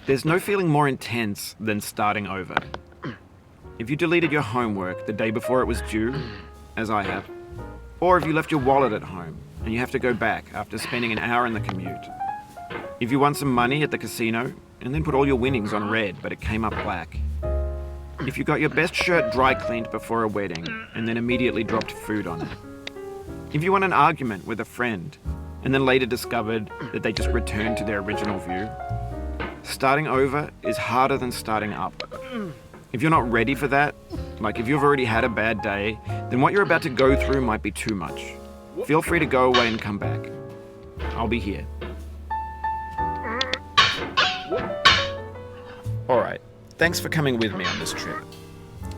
There's no feeling more intense than starting over. If you deleted your homework the day before it was due, as I have, or if you left your wallet at home and you have to go back after spending an hour in the commute. If you won some money at the casino and then put all your winnings on red but it came up black. If you got your best shirt dry cleaned before a wedding and then immediately dropped food on it. If you won an argument with a friend and then later discovered that they just returned to their original view. Starting over is harder than starting up. If you're not ready for that, like if you've already had a bad day, then what you're about to go through might be too much. Feel free to go away and come back. I'll be here. Alright, thanks for coming with me on this trip.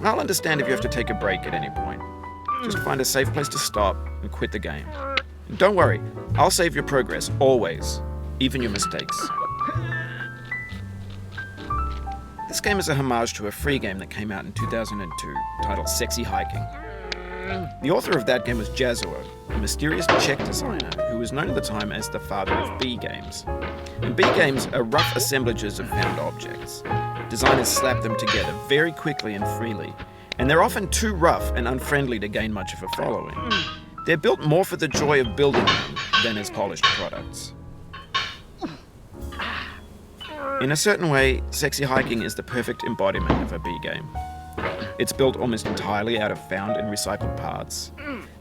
I'll understand if you have to take a break at any point. Just find a safe place to stop and quit the game. And don't worry, I'll save your progress, always, even your mistakes. This game is a homage to a free game that came out in 2002, titled Sexy Hiking. The author of that game was Jazzuo, a mysterious Czech designer who was known at the time as the father of B games. And B games are rough assemblages of found objects. Designers slap them together very quickly and freely, and they're often too rough and unfriendly to gain much of a following. They're built more for the joy of building them than as polished products. In a certain way, Sexy Hiking is the perfect embodiment of a B game. It's built almost entirely out of found and recycled parts,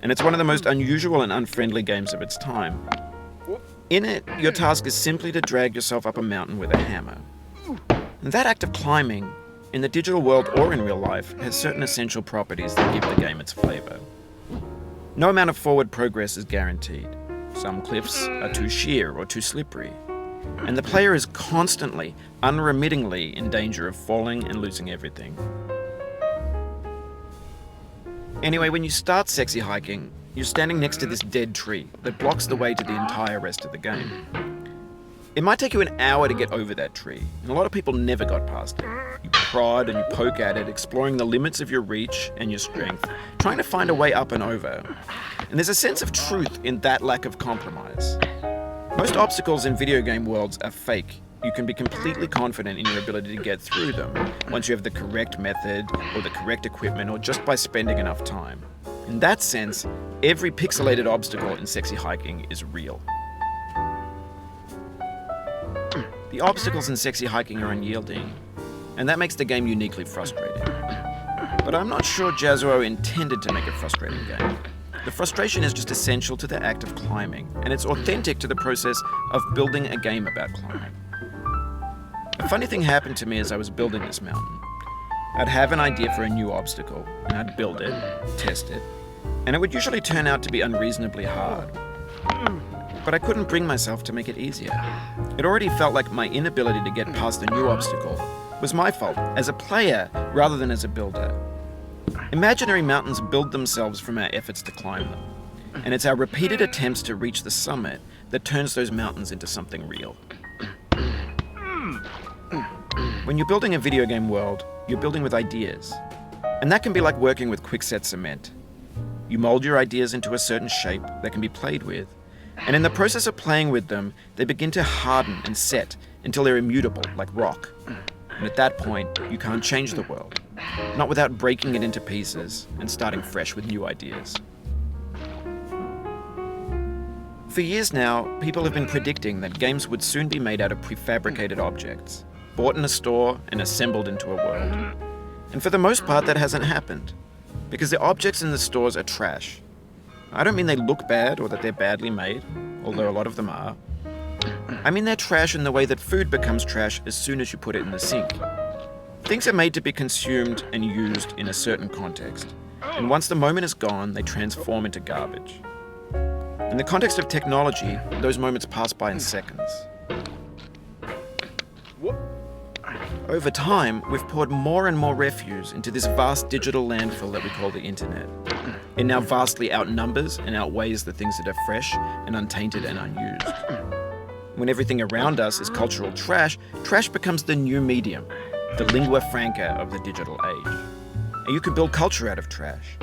and it's one of the most unusual and unfriendly games of its time. In it, your task is simply to drag yourself up a mountain with a hammer. And that act of climbing, in the digital world or in real life, has certain essential properties that give the game its flavor. No amount of forward progress is guaranteed. Some cliffs are too sheer or too slippery. And the player is constantly, unremittingly in danger of falling and losing everything. Anyway, when you start Sexy Hiking, you're standing next to this dead tree that blocks the way to the entire rest of the game. It might take you an hour to get over that tree, and a lot of people never got past it. You prod and you poke at it, exploring the limits of your reach and your strength, trying to find a way up and over. And there's a sense of truth in that lack of compromise. Most obstacles in video game worlds are fake. You can be completely confident in your ability to get through them once you have the correct method or the correct equipment or just by spending enough time. In that sense, every pixelated obstacle in Sexy Hiking is real. The obstacles in Sexy Hiking are unyielding, and that makes the game uniquely frustrating. But I'm not sure Jazzuo intended to make a frustrating game. The frustration is just essential to the act of climbing, and it's authentic to the process of building a game about climbing. A funny thing happened to me as I was building this mountain. I'd have an idea for a new obstacle, and I'd build it, test it, and it would usually turn out to be unreasonably hard. But I couldn't bring myself to make it easier. It already felt like my inability to get past the new obstacle was my fault as a player rather than as a builder. Imaginary mountains build themselves from our efforts to climb them, and it's our repeated attempts to reach the summit that turns those mountains into something real. When you're building a video game world, you're building with ideas, and that can be like working with quickset cement. You mold your ideas into a certain shape that can be played with, and in the process of playing with them, they begin to harden and set until they're immutable, like rock. And at that point, you can't change the world, not without breaking it into pieces and starting fresh with new ideas. For years now, people have been predicting that games would soon be made out of prefabricated objects, bought in a store and assembled into a world. And for the most part, that hasn't happened, because the objects in the stores are trash. I don't mean they look bad or that they're badly made, although a lot of them are. I mean they're trash in the way that food becomes trash as soon as you put it in the sink. Things are made to be consumed and used in a certain context, and once the moment is gone, they transform into garbage. In the context of technology, those moments pass by in seconds. Over time, we've poured more and more refuse into this vast digital landfill that we call the internet. It now vastly outnumbers and outweighs the things that are fresh and untainted and unused. When everything around us is cultural trash, trash becomes the new medium, the lingua franca of the digital age. And you can build culture out of trash,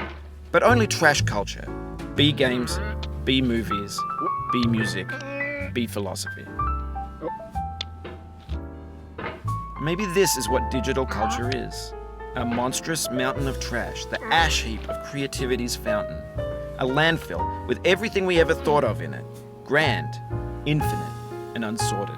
but only trash culture. B games, B movies, B music, B philosophy. Maybe this is what digital culture is. A monstrous mountain of trash, the ash heap of creativity's fountain. A landfill with everything we ever thought of in it. Grand, infinite, and unsorted.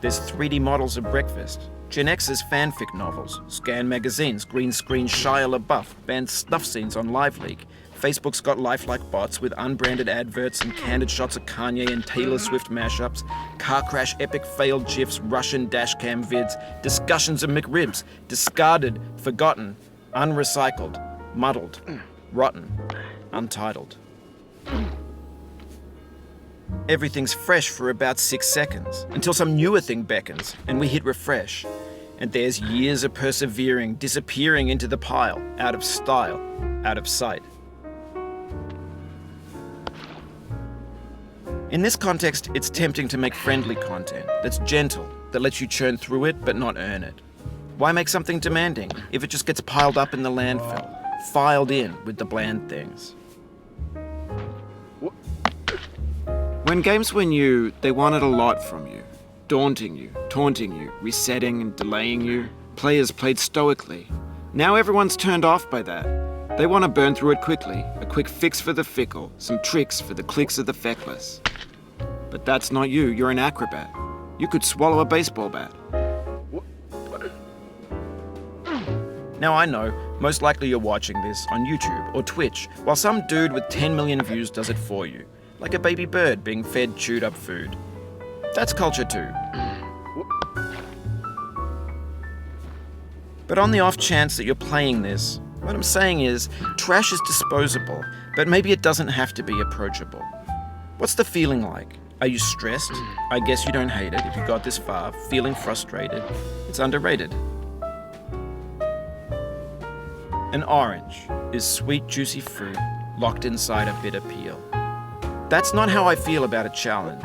There's 3D models of breakfast, Gen X's fanfic novels, Scan magazines, green screen Shia LaBeouf, banned snuff scenes on LiveLeak. Facebook's got lifelike bots with unbranded adverts and candid shots of Kanye and Taylor Swift mashups, car crash epic failed GIFs, Russian dashcam vids, discussions of McRibs, discarded, forgotten, unrecycled, muddled, rotten, untitled. Everything's fresh for about 6 seconds, until some newer thing beckons, and we hit refresh. And there's years of persevering, disappearing into the pile, out of style, out of sight. In this context, it's tempting to make friendly content that's gentle, that lets you churn through it but not earn it. Why make something demanding if it just gets piled up in the landfill, filed in with the bland things? When games were new, they wanted a lot from you. Daunting you, taunting you, resetting and delaying you. Players played stoically. Now everyone's turned off by that. They want to burn through it quickly, a quick fix for the fickle, some tricks for the clicks of the feckless. But that's not you, you're an acrobat. You could swallow a baseball bat. Now I know, most likely you're watching this on YouTube or Twitch, while some dude with 10 million views does it for you. Like a baby bird being fed chewed up food. That's culture too. But on the off chance that you're playing this, what I'm saying is, trash is disposable, but maybe it doesn't have to be approachable. What's the feeling like? Are you stressed? I guess you don't hate it if you got this far, feeling frustrated. It's underrated. An orange is sweet, juicy fruit locked inside a bitter peel. That's not how I feel about a challenge.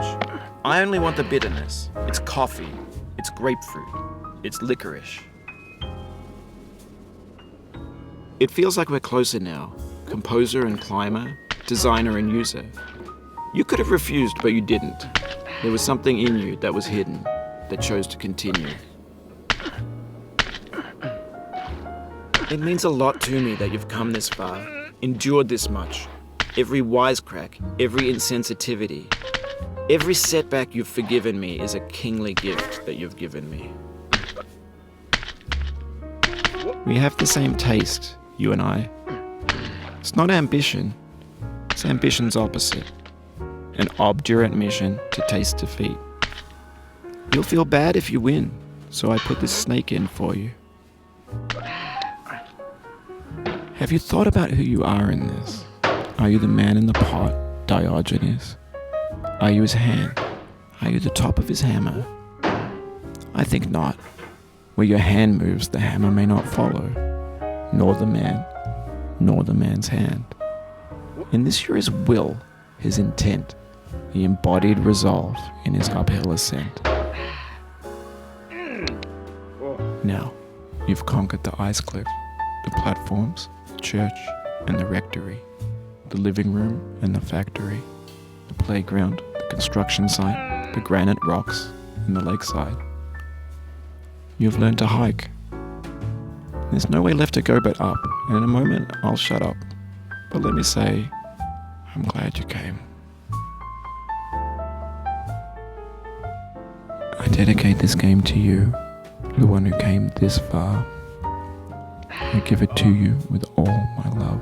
I only want the bitterness. It's coffee. It's grapefruit. It's licorice. It feels like we're closer now. Composer and climber, designer and user. You could have refused, but you didn't. There was something in you that was hidden, that chose to continue. It means a lot to me that you've come this far, endured this much. Every wisecrack, every insensitivity, every setback you've forgiven me is a kingly gift that you've given me. We have the same taste, you and I. It's not ambition, it's ambition's opposite. An obdurate mission to taste defeat. You'll feel bad if you win, so I put this snake in for you. Have you thought about who you are in this? Are you the man in the pot, Diogenes? Are you his hand? Are you the top of his hammer? I think not. Where your hand moves, the hammer may not follow, nor the man, nor the man's hand. In this you're his will, his intent, the embodied resolve in his uphill ascent. Now, you've conquered the ice cliff, the platforms, the church, and the rectory. The living room and the factory, the playground, the construction site, the granite rocks, and the lakeside. You've learned to hike. There's no way left to go but up, and in a moment I'll shut up. But let me say, I'm glad you came. I dedicate this game to you, the one who came this far. I give it to you with all my love.